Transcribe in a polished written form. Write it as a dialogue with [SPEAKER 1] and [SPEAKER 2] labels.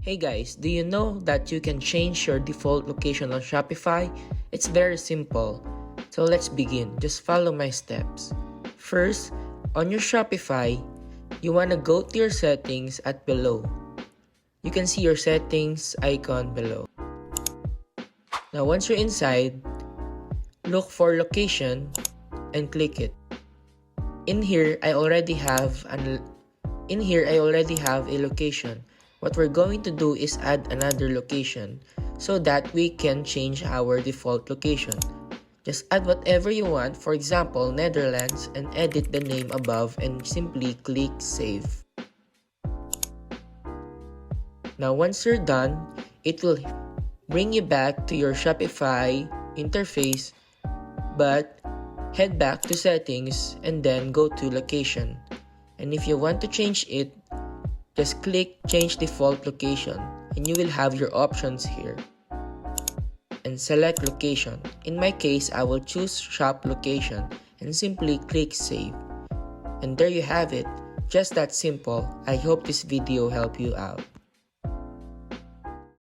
[SPEAKER 1] Hey guys, do you know that you can change your default location on Shopify? It's very simple. So let's begin. Just follow my steps. First, on your Shopify, you want to go to your settings at below. You can see your settings icon below. Now once you're inside, look for location and click it. In here, I already have a location. What we're going to do is add another location so that we can change our default location. Just add whatever you want, for example, Netherlands, and edit the name above and simply click Save. Now once you're done, it will bring you back to your Shopify interface, but head back to settings and then go to location. And if you want to change it, just click change default location and you will have your options here. And select location. In my case, I will choose shop location and simply click save. And there you have it. Just that simple. I hope this video helped you out.